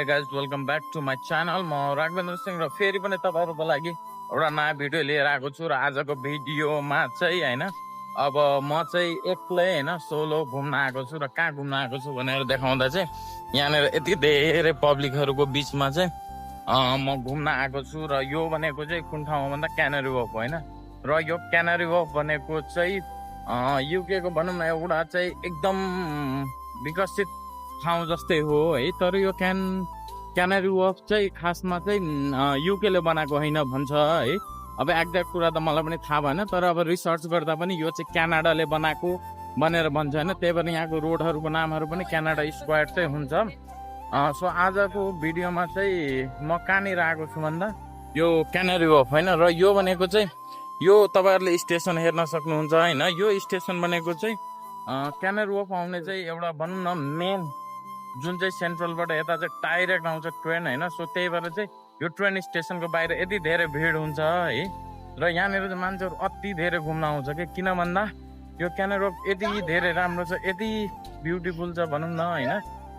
Hey guys, welcome back to my channel. म राघवेन्द्र सिंह र फेरि पनि तपाईहरुको लागि एउटा नयाँ भिडियो लिएर आएको छु र आजको भिडियोमा चाहिँ हैन अब म चाहिँ एक्लै हैन सोलो घुम्न आएको छु र कहाँ घुम्न आएको छु भनेर देखाउँदा चाहिँ यहाँनेर यति धेरै पब्लिकहरुको बीचमा चाहिँ म घुम्न आएको छु र यो भनेको चाहिँ कुन ठाउँमा भन्दा क्यानरी वफ हैन र यो क्यानरी वफ भनेको चाहिँ युके को भनौं न एउटा चाहिँ एकदम विकसित ठाउँ जस्तै हो है तर यो क्यानरी वफ चाहिँ खासमा चाहिँ युके ले बनाएको हैन भन्छ है अब एक्ज्याक्ट कुरा त मलाई पनि थाहा भएन तर अब रिसर्च गर्दा पनि यो चाहिँ क्यानाडाले बनाएको भनेर भन्छ हैन त्यही भएर यहाँको रोडहरुको नामहरु पनि क्यानाडा स्क्वायर चाहिँ हुन्छ सो आजको भिडियोमा चाहिँ म कहाँनिर आएको छु भन्दा यो क्यानरी वफ हैन र यो भनेको चाहिँ यो तपाईहरुले स्टेसन हेर्न सक्नुहुन्छ हैन यो स्टेसन भनेको चाहिँ क्यानरी वफ आउने चाहिँ एउटा भनौं न मेन जुन चाहिँ सेन्ट्रलबाट यता चाहिँ डाइरेक्ट आउँछ ट्रेन हैन सो त्यही भएर चाहिँ यो ट्रेन स्टेसनको बाहिर यति धेरै भिड हुन्छ है र यहाँनिर चाहिँ मान्छेहरु अति धेरै घुम्न आउँछ के किन भन्दा यो क्यानरी वफ यति धेरै राम्रो छ यति ब्युटीफुल छ भनौं न हैन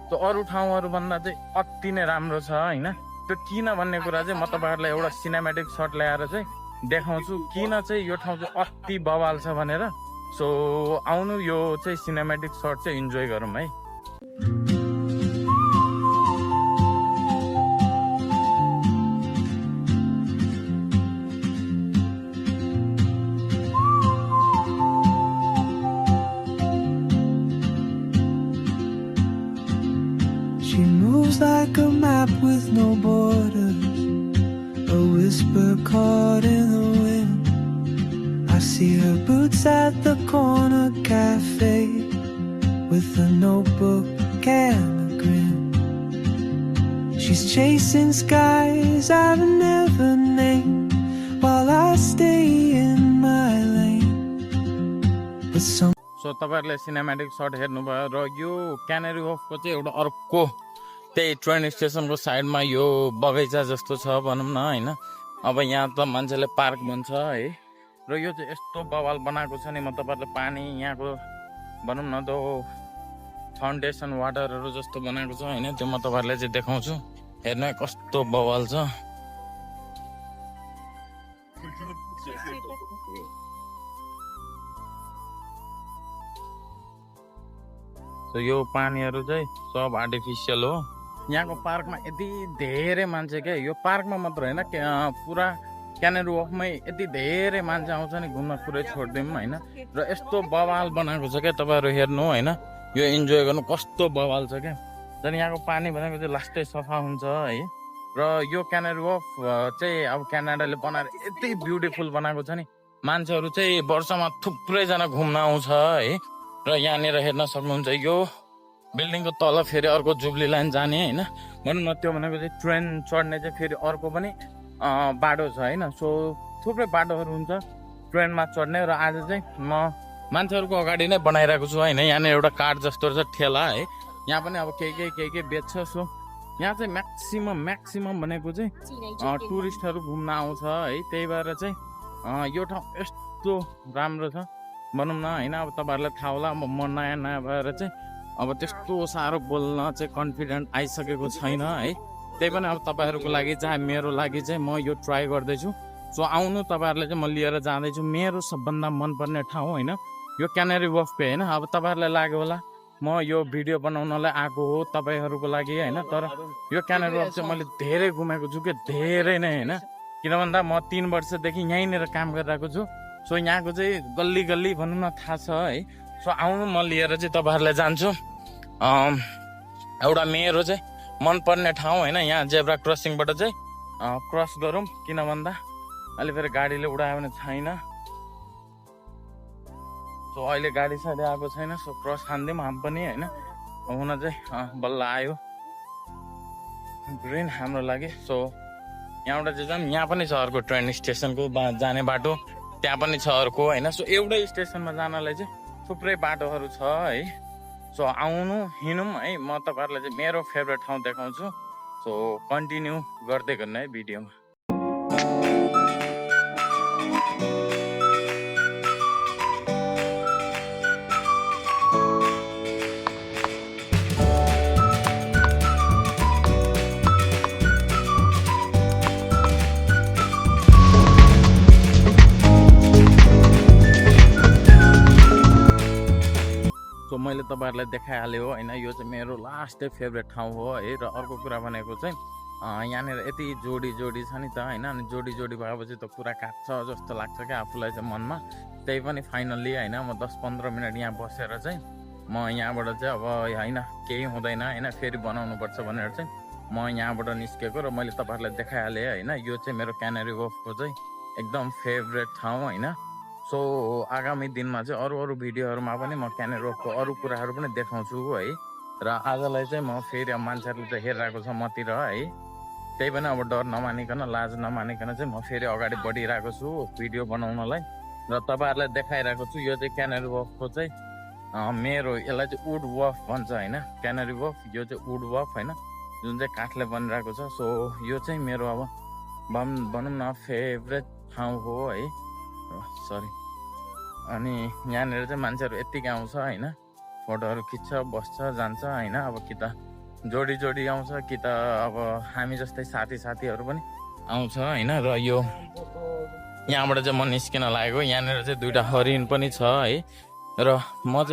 त्यो अरु ठाउँहरु भन्दा चाहिँ अति नै राम्रो छ हैन त्यो किन भन्ने कुरा चाहिँ म तपाईहरुलाई एउटा सिनेमेटिक शट ल्याएर चाहिँ देखाउँछु किन चाहिँ यो ठाउँ चाहिँ अति बवाल छ भनेर सो आउनु यो चाहिँ सिनेमेटिक शट चाहिँ इन्जोय गरौँ है She moves like a map with no borders, a whisper caught in the wind. I see her boots at the corner cafe with a notebook and a grin. She's chasing skies I've never named while I stay in my lane. But some so तपाईहरुले cinematic shut हेर्नुभयो र यो क्यानरी वफको चाहिँ एउटा अर्को त्यही train स्टेसनको साइडमा यो बगैँचा जस्तो छ भनौं न हैन अब यहाँ त मान्छेले पार्क भन्छ है र यो चाहिँ यस्तो बवाल बनाएको छ नि म तपाईहरुले पानी यहाँको भनौं न त्यो फाउन्डेसन वाटरहरु जस्तो बनाएको छ हैन त्यो म तपाईहरुलाई चाहिँ देखाउँछु हेर्नु कस्तो बवाल छ So, यो पानीहरु चाहिँ सब आर्टिफिशियल हो यहाँको पार्कमा यति धेरै मान्छे के यो पार्कमा मात्र हैन पुरा क्यानरी वफमै यति धेरै मान्छे आउँछ नि घुम्न पुरै छोड्दिम हैन र यस्तो बवाल बनाएको छ के तपाईहरु हेर्नु हैन यो इन्जोय गर्नु कस्तो बवाल छ के जन यहाँको पानी भनेको चाहिँ लास्टै सफा हुन्छ है र यो क्यानरी वफ चाहिँ अब क्यानाडाले बनाएर यति ब्युटीफुल बनाएको छ नि मान्छेहरु चाहिँ वर्षमा थुप्रै जना घुम्न आउँछ है र यहाँनिर हेर्न सक्नुहुन्छ यो बिल्डिङको तल फेरि अर्को जुबली लाइन जाने हैन भनौं न त्यो भनेको चाहिँ ट्रेन चढ्ने चाहिँ फेरि अर्को पनि बाटो छ हैन सो थुप्रै बाटोहरु हुन्छ ट्रेनमा चढ्ने र आज चाहिँ म मान्छेहरुको अगाडि नै बनाइरहेको छु हैन यहाँ एउटा कार्ड जस्तो छ ठेला है यहाँ पनि अब के बेच्छ सो यहाँ चाहिँ म्याक्सिमम भनेको चाहिँ टुरिस्टहरु घुम्न आउँछ है त्यही भएर चाहिँ यो ठाउँ यस्तो राम्रो छ भनौं न हैन अब तपाईहरुलाई थाहा होला म नयाँ भएर चाहिँ अब त्यस्तो साह्रो बोल्न चाहिँ कन्फिडेन्ट आइसकेको छैन है त्यही पनि अब तपाईहरुको लागि चाहे मेरो लागि चाहिँ म यो ट्राई गर्दै छु सो आउनु तपाईहरुले चाहिँ म लिएर जाँदै छु मेरो सबभन्दा मनपर्ने ठाउँ हैन यो क्यानरी वफ पे हैन अब तपाईहरुलाई लाग्यो होला म यो भिडियो बनाउनलाई आएको हो तपाईहरुको लागि हैन तर यो क्यानरी वफ चाहिँ मैले धेरै घुमेको छु के धेरै नै हैन किन भन्दा म 3 वर्षदेखि यहीँनेर काम गरिरहेको छु सो यहाँको चाहिँ गल्ली गल्ली भनौं न थाहा छ है सो आउनु म लिएर चाहिँ तपाईहरुलाई जान्छु एउटा मेरो चाहिँ मनपर्ने ठाउँ हैन यहाँ जेब्रा क्रसिङबाट चाहिँ क्रस गरौँ किन भन्दा अहिले फेरि गाडीले उडायो भने छैन सो अहिले गाडी साडी आएको छैन सो क्रस खान्दिम हामी पनि हैन हुन चाहिँ बल्ल आयो ग्रिन हाम्रो लागि सो यहाँबाट चाहिँ जाम यहाँ पनि छ अर्को ट्रेन स्टेसनको जाने बाटो त्यहाँ पनि छ अर्को हैन सो एउटै स्टेसनमा जानलाई चाहिँ थुप्रै बाटोहरु छ है सो आउनु हिँडौँ है म तपाईहरुलाई चाहिँ मेरो फेभरेट ठाउँ देखाउँछु सो कन्टिन्यू गर्दै गर्नु है भिडियोमा मैले तपाईँहरूलाई देखाइहालेँ हो होइन, यो चाहिँ मेरो लास्ट फेभरेट ठाउँ हो है। र अर्को कुरा भनेको चाहिँ यहाँनिर यति जोडी छ नि त होइन, अनि जोडी भएपछि त कुरा काट्छ जस्तो लाग्छ क्या आफूलाई चाहिँ मनमा। त्यही पनि फाइनल्ली होइन म 10-15 मिनट यहाँ बसेर चाहिँ म यहाँबाट चाहिँ अब होइन केही हुँदैन होइन फेरि बनाउनुपर्छ भनेर चाहिँ म यहाँबाट निस्केको। र मैले तपाईँहरूलाई देखाइहालेँ होइन, यो चाहिँ मेरो क्यानेरी वफ्टको चाहिँ एकदम फेभरेट ठाउँ होइन। सो आगामी दिनमा चाहिँ अरू भिडियोहरूमा पनि म क्यानेरी वफ्टको अरू कुराहरू पनि देखाउँछु है। र आजलाई चाहिँ म फेरि अब मान्छेहरूले चाहिँ हेरिरहेको छ मतिर है, त्यही पनि अब डर नमानिकन लाज नमानिकन चाहिँ म फेरि अगाडि बढिरहेको छु भिडियो बनाउनलाई। र तपाईँहरूलाई देखाइरहेको छु यो चाहिँ क्यानेरी वफ्टको चाहिँ मेरो यसलाई चाहिँ वुड वफ्ट भन्छ होइन, क्यानेरी वफ्ट यो चाहिँ वुड वफ्ट होइन, जुन चाहिँ काठले बनिरहेको छ। सो यो चाहिँ मेरो अब भनौँ न फेभरेट ठाउँ हो है, सरी। अनि यहाँनिर चाहिँ मान्छेहरू यत्तिकै आउँछ होइन, फोटोहरू खिच्छ बस्छ जान्छ होइन। अब कि त जोडी आउँछ कि त अब हामी जस्तै साथीहरू पनि आउँछ होइन। र यो यहाँबाट चाहिँ म निस्किन लागेको, यहाँनिर चाहिँ 2टा हरिण पनि छ है। र म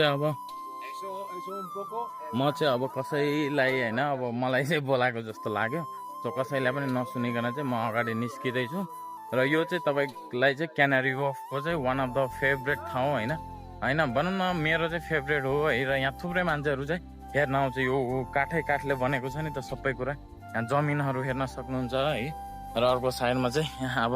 चाहिँ अब कसैलाई होइन अब मलाई चाहिँ बोलाएको जस्तो लाग्यो। सो कसैलाई पनि नसुनिकन चाहिँ म अगाडि निस्किँदैछु। र यो चाहिँ तपाईँलाई चाहिँ क्यानेरी वफ्टको चाहिँ वान अफ द फेभरेट ठाउँ होइन, भनौँ न मेरो चाहिँ फेभरेट हो है। र यहाँ थुप्रै मान्छेहरू चाहिँ हेर्न आउँछ, यो काठले बनेको छ नि त सबै कुरा, यहाँ जमिनहरू हेर्न सक्नुहुन्छ है। र अर्को साइडमा चाहिँ यहाँ अब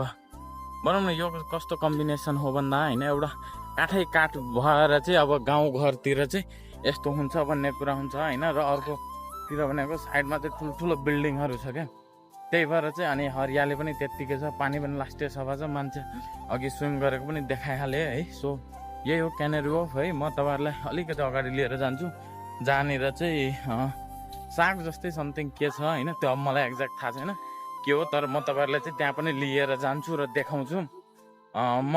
भनौँ न यो कस्तो कम्बिनेसन हो भन्दा होइन, एउटा काठ भएर चाहिँ अब गाउँघरतिर चाहिँ यस्तो हुन्छ भन्ने कुरा हुन्छ होइन। र अर्कोतिर भनेको साइडमा चाहिँ ठुल्ठुलो बिल्डिङहरू छ क्या, त्यही भएर चाहिँ अनि हरियाली पनि त्यत्तिकै छ, पानी पनि लास्टै सफा छ, मान्छे अघि स्विम गरेको पनि देखाइहालेँ है। सो यही हो क्यानेरी वफ्ट है। म तपाईँहरूलाई अलिकति अगाडि लिएर जान्छु, जहाँनिर चाहिँ साग जस्तै समथिङ के छ होइन, त्यो अब मलाई एक्ज्याक्ट थाहा छैन के हो, तर म तपाईँहरूलाई चाहिँ त्यहाँ पनि लिएर जान्छु र देखाउँछु। म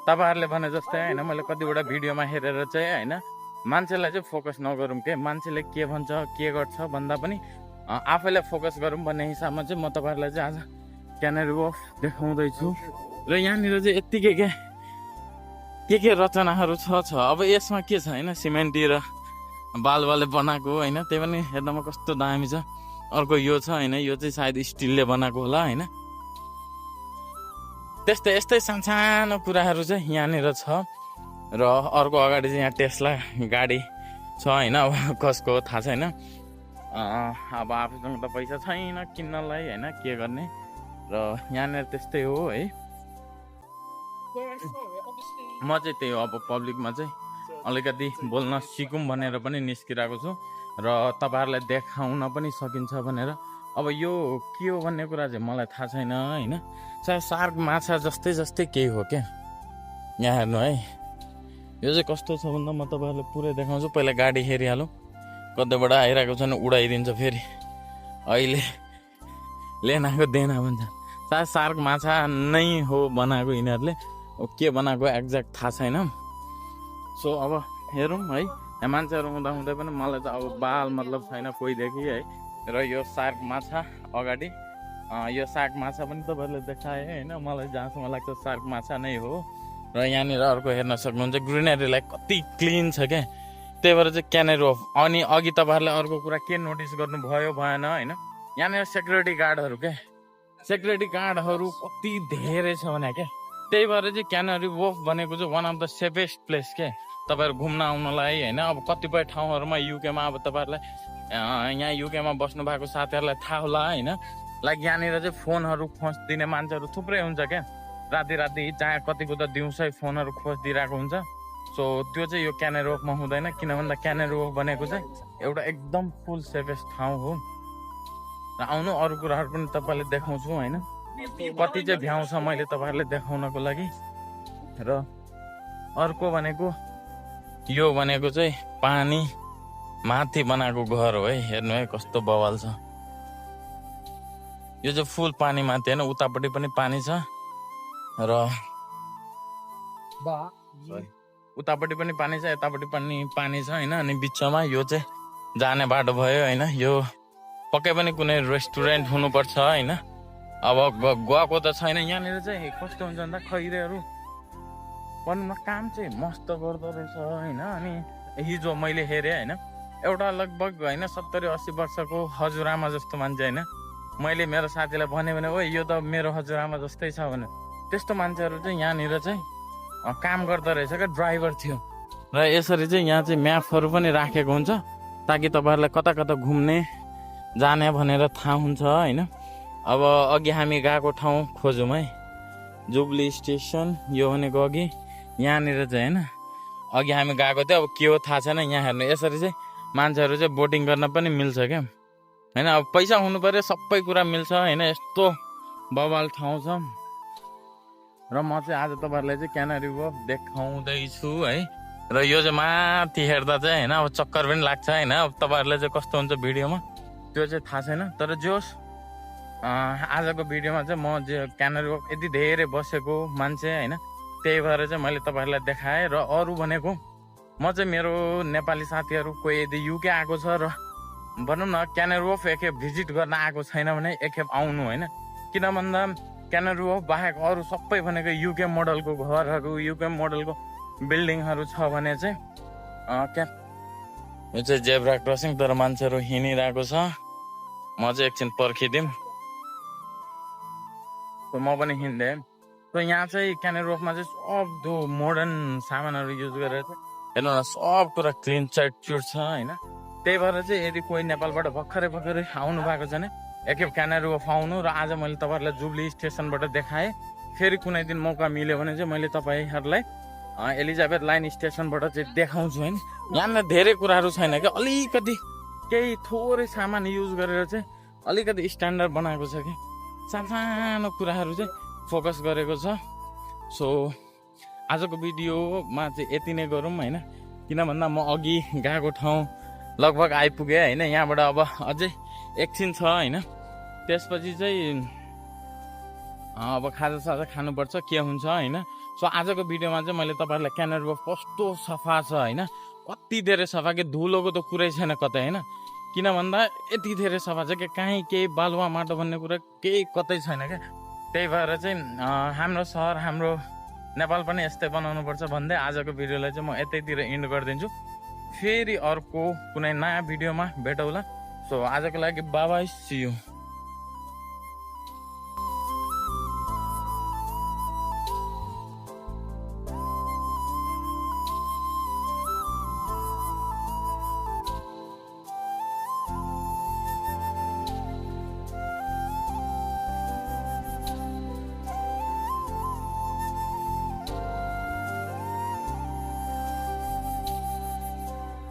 तपाईँहरूले भने जस्तै होइन, मैले कतिवटा भिडियोमा हेरेर चाहिँ होइन मान्छेलाई चाहिँ फोकस नगरौँ के, मान्छेले के भन्छ के गर्छ भन्दा पनि आफैलाई फोकस गरौँ भन्ने हिसाबमा चाहिँ म तपाईँहरूलाई चाहिँ आज क्यानेरी वफ्ट देखाउँदैछु। र यहाँनिर चाहिँ यत्तिकै के रचनाहरू छ। अब यसमा के छ होइन, सिमेन्टी र बालुवाले बनाएको होइन, त्यही पनि हेर्दामा कस्तो दामी छ। अर्को यो छ होइन, यो चाहिँ सायद स्टिलले बनाएको होला होइन। यस्तै सानो कुराहरू चाहिँ यहाँनिर छ। र अर्को अगाडि चाहिँ यहाँ टेस्ला गाडी छ होइन, अब कसको थाहा छैन। अब आफूसँग त पैसा छैन किन्नलाई होइन, के गर्ने। र यहाँनिर त्यस्तै हो है। म चाहिँ त्यही हो, अब पब्लिकमा चाहिँ अलिकति बोल्न सिकौँ भनेर पनि निस्किरहेको छु र तपाईँहरूलाई देखाउन पनि सकिन्छ भनेर। अब यो के हो भन्ने कुरा चाहिँ मलाई थाहा छैन होइन, सायद सार्क माछा जस्तै केही हो क्या। यहाँ हेर्नु है, यो चाहिँ कस्तो छ भन्दा म तपाईँहरूलाई पुरै देखाउँछु। पहिला गाडी हेरिहालौँ, कतैबाट आइरहेको छ भने उडाइदिन्छ फेरि, अहिले लेनाको देना भन्छ। सायद सार्क माछा नै हो बनाएको यिनीहरूले, के बनाएको एक्ज्याक्ट थाहा छैन। सो अब हेरौँ है, यहाँ मान्छेहरू हुँदा पनि मलाई त अब बाल मतलब छैन कोहीदेखि है। र यो सार्क माछा अगाडि, यो सार्क माछा पनि तपाईँहरूले देखाएँ होइन, मलाई जहाँसम्म लाग्छ सार्क माछा नै हो। र यहाँनिर अर्को हेर्न सक्नुहुन्छ, ग्रिनेरीलाई कति क्लिन छ क्या, त्यही भएर चाहिँ क्यानेरी वफ्ट। अनि अघि तपाईँहरूले अर्को कुरा के नोटिस गर्नुभयो भएन होइन, यहाँनिर सेक्युरिटी गार्डहरू कति धेरै छ भने क्या, त्यही भएर चाहिँ क्यानेरी वफ्ट भनेको चाहिँ one of the safest place के तपाईँहरू घुम्न आउनलाई होइन। अब कतिपय ठाउँहरूमा युकेमा अब तपाईँहरूलाई यहाँ युकेमा बस्नु भएको साथीहरूलाई थाहा होला होइन, लाइक यहाँनिर चाहिँ फोनहरू खोजिदिने मान्छेहरू थुप्रै हुन्छ क्या, राति चाहे कतिको त दिउँसै फोनहरू खोजिदिइरहेको हुन्छ। सो त्यो चाहिँ यो क्यानेरी वफ्टमा हुँदैन, किन भन्दा क्यानेरी वफ्ट भनेको चाहिँ एउटा एकदम फुल सेफेस्ट ठाउँ हो। र आउनु अरू कुराहरू पनि तपाईँले देखाउँछु होइन, कति चाहिँ भ्याउँछ मैले तपाईँहरूले देखाउनको लागि। र अर्को भनेको यो भनेको चाहिँ पानी माथि बनाएको घर हो है, हेर्नु है कस्तो बवाल छ। यो चाहिँ फुल पानी माथि होइन, उतापट्टि पनि पानी छ र उतापट्टि पनि पानी छ, यतापट्टि पनि पानी छ होइन। अनि बिचमा यो चाहिँ जाने बाटो भयो होइन, यो पक्कै पनि कुनै रेस्टुरेन्ट हुनुपर्छ होइन। अब गएको त छैन, यहाँनिर चाहिँ कस्तो हुन्छ भन्दा खैरेहरू भनौँ न काम चाहिँ मस्त गर्दो रहेछ होइन। अनि हिजो मैले हेरेँ होइन, एउटा लगभग होइन 70-80 वर्षको हजुरआमा जस्तो मान्छे होइन, मैले मेरो साथीलाई भने ओ यो त मेरो हजुरआमा जस्तै छ भने, त्यस्तो मान्छेहरू चाहिँ यहाँनिर चाहिँ काम गर्दो रहेछ क्या, ड्राइभर थियो। र यसरी चाहिँ यहाँ चाहिँ म्यापहरू पनि राखेको हुन्छ ताकि तपाईँहरूलाई कता कता घुम्ने जाने भनेर थाहा हुन्छ होइन। अब अघि हामी गएको ठाउँ खोजौँ है, जुबली स्टेसन यो भनेको अघि यहाँनिर चाहिँ होइन, अघि हामी गएको थियो, अब के हो थाहा छैन। यहाँ हेर्नु, यसरी चाहिँ मान्छेहरू चाहिँ बोटिङ गर्न पनि मिल्छ क्या होइन। अब पैसा हुनु पऱ्यो, सबै कुरा मिल्छ होइन। यस्तो बवाल ठाउँ छ। र म चाहिँ आज तपाईँहरूलाई चाहिँ क्यानरी वफ देखाउँदैछु है। र यो चाहिँ माथि हेर्दा चाहिँ होइन अब चक्कर पनि लाग्छ होइन। अब तपाईँहरूलाई चाहिँ कस्तो हुन्छ भिडियोमा त्यो चाहिँ थाहा छैन, तर जोस् आजको भिडियोमा चाहिँ म जो क्यानरी वफ यति धेरै बसेको मान्छे होइन, त्यही भएर चाहिँ मैले तपाईँहरूलाई देखाएँ। र अरू भनेको म चाहिँ मेरो नेपाली साथीहरू कोही यदि युके आएको छ र भनौँ न क्यानरी वफ एकखेप भिजिट गर्न आएको छैन भने एकखेप आउनु होइन। किन भन्दा क्यानरी वफ बाहेक अरू सबै भनेको युके मोडलको घरहरू, युके मोडलको बिल्डिङहरू छ भने चाहिँ यो चाहिँ जेब्रा क्रसिङ, तर मान्छेहरू हिँडिरहेको छ। म चाहिँ एकछिन पर्खिदिउँ, म पनि हिँड्दै। र यहाँ चाहिँ क्यानरी वफमा चाहिँ सब मोडर्न सामानहरू युज गरेर चाहिँ हेर्नु न, सब कुरा क्लिन चाइट चुट छ होइन। त्यही भएर चाहिँ यदि कोही नेपालबाट भर्खरै आउनु भएको छ भने एकखेप क्यानरी वफ आउनु। र आज मैले तपाईँहरूलाई जुबली स्टेसनबाट देखाएँ। फेरि कुनै दिन मौका मिल्यो भने चाहिँ मैले तपाईँहरूलाई एलिजाबेथ लाइन स्टेसनबाट चाहिँ देखाउँछु होइन। यहाँनिर धेरै कुराहरू छैन क्या, अलिकति केही थोरै सामान युज गरेर चाहिँ अलिकति स्ट्यान्डर्ड बनाएको छ कि, सानो कुराहरू चाहिँ फोकस गरेको छ। सो आजको भिडियोमा चाहिँ यति नै गरौँ होइन। किन भन्दा म अघि गएको ठाउँ लगभग आइपुगेँ होइन। यहाँबाट अब अझै एकछिन छ होइन, त्यसपछि चाहिँ अब खाजासाजा खानुपर्छ, के हुन्छ होइन। सो आजको भिडियोमा चाहिँ मैले तपाईँहरूलाई क्यानरी वफ कस्तो सफा छ होइन, कति धेरै सफा कि धुलोको त कुरै छैन कतै होइन। किन भन्दा यति धेरै सफा छ कि काहीँ केही बालुवा माटो भन्ने कुरा केही कतै छैन क्या। त्यही भएर चाहिँ हाम्रो सहर, हाम्रो नेपाल पनि यस्तै बनाउनुपर्छ भन्दै आजको भिडियोलाई चाहिँ म यतैतिर इन्ड गरिदिन्छु। फेरि अर्को कुनै नयाँ भिडियोमा भेटौँला। सो आजको लागि बाई बाई, सी यू।